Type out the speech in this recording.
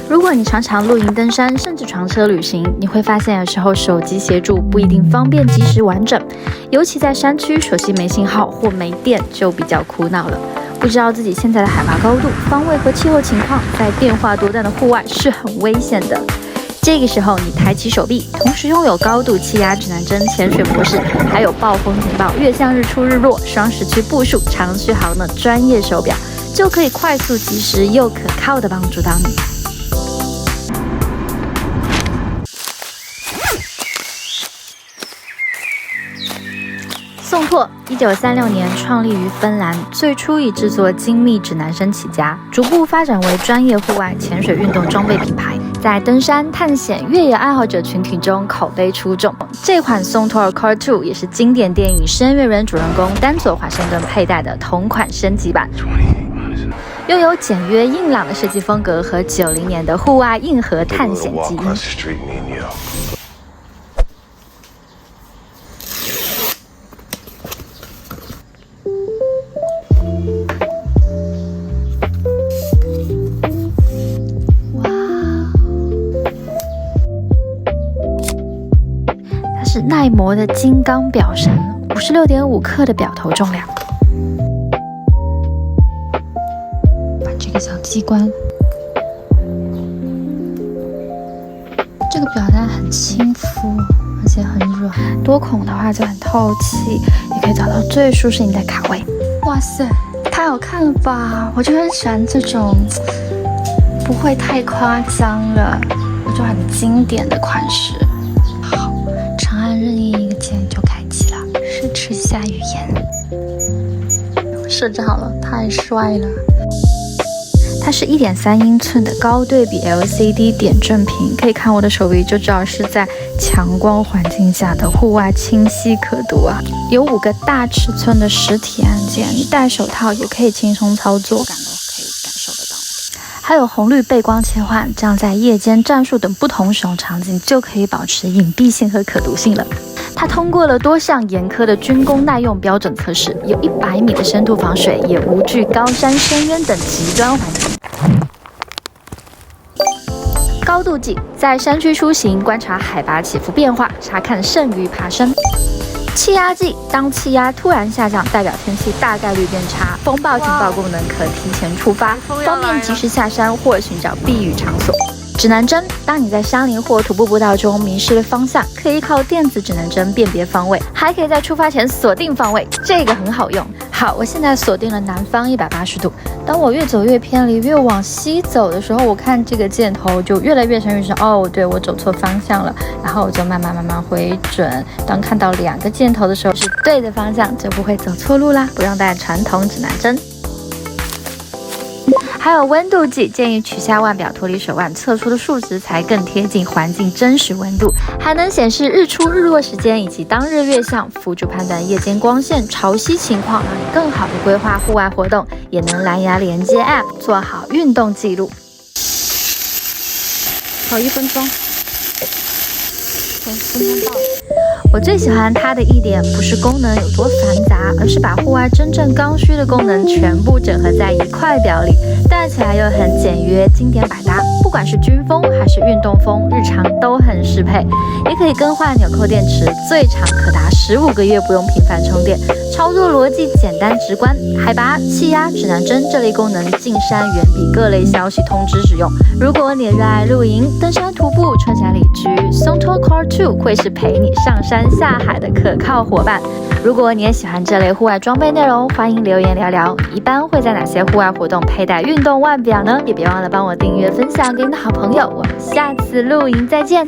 如果你常常露营登山，甚至床车旅行，你会发现有时候手机协助不一定方便及时完整，尤其在山区，手机没信号或没电就比较苦恼了。不知道自己现在的海拔高度、方位和气候情况，在变化多端的户外是很危险的。这个时候，你抬起手臂，同时拥有高度气压指南针潜水模式，还有暴风警报、月相日出日落、双时区步数、长续航的专业手表，就可以快速、及时又可靠地帮助到你。宋拓1936年创立于芬兰，最初以制作精密指南针起家，逐步发展为专业户外潜水运动装备品牌，在登山、探险、越野爱好者群体中口碑出众。这款宋拓 Core 2也是经典电影《深渊人》主人公丹佐华盛顿佩戴的同款升级版，拥有简约硬朗的设计风格和90年的户外硬核探险基因。是耐磨的金刚表绳，56.5克的表头重量。把这个小机关，这个表带很亲肤，而且很软，多孔的话就很透气，也可以找到最舒适你的卡位。哇塞，太好看了吧！我就很喜欢这种不会太夸张了，那种很经典的款式。好，长按任意一个键就开启了，试吃一下语言。设置好了，太帅了！它是1.3英寸的高对比 LCD 点阵屏，可以看我的手臂就知道是在强光环境下的户外清晰可读啊。有5个大尺寸的实体按键，你戴手套也可以轻松操作，可以感受得到。还有红绿背光切换，这样在夜间、战术等不同使用场景就可以保持隐蔽性和可读性了。它通过了多项严苛的军工耐用标准测试，有100米的深度防水，也无惧高山、深渊等极端环境。高度计在山区出行，观察海拔起伏变化，查看剩余爬升。气压计当气压突然下降，代表天气大概率变差，风暴警报功能可提前触发，方便及时下山或寻找避雨场所。指南针，当你在山林或徒步步道中迷失了方向，可以依靠电子指南针辨别方位，还可以在出发前锁定方位，这个很好用。好，我现在锁定了南方180度。当我越走越偏离，越往西走的时候，我看这个箭头就越来越深越深。哦，对，我走错方向了，然后我就慢慢回准。当看到2个箭头的时候，是对的方向，就不会走错路啦。不用带传统指南针。还有温度计，建议取下腕表脱离手腕，测出的数值才更贴近环境真实温度。还能显示日出日落时间以及当日月相，辅助判断夜间光线、潮汐情况，让你更好的规划户外活动。也能蓝牙连接 App， 做好运动记录。好，1分钟。到了。我最喜欢它的一点不是功能有多繁杂，而是把户外真正刚需的功能全部整合在一块表里，戴起来又很简约，经典百搭。不管是军风还是运动风，日常都很适配。也可以更换纽扣电池，最长可达15个月不用频繁充电。操作逻辑简单直观，海拔、气压、指南针这类功能进山远比各类消息通知实用。如果你热爱露营、登山、徒步、春夏旅居， Sonto Core 2会是陪你上山下海的可靠伙伴。如果你也喜欢这类户外装备内容，欢迎留言聊聊。一般会在哪些户外活动佩戴运动腕表呢？也别忘了帮我订阅分享给你的好朋友。我们下次露营再见。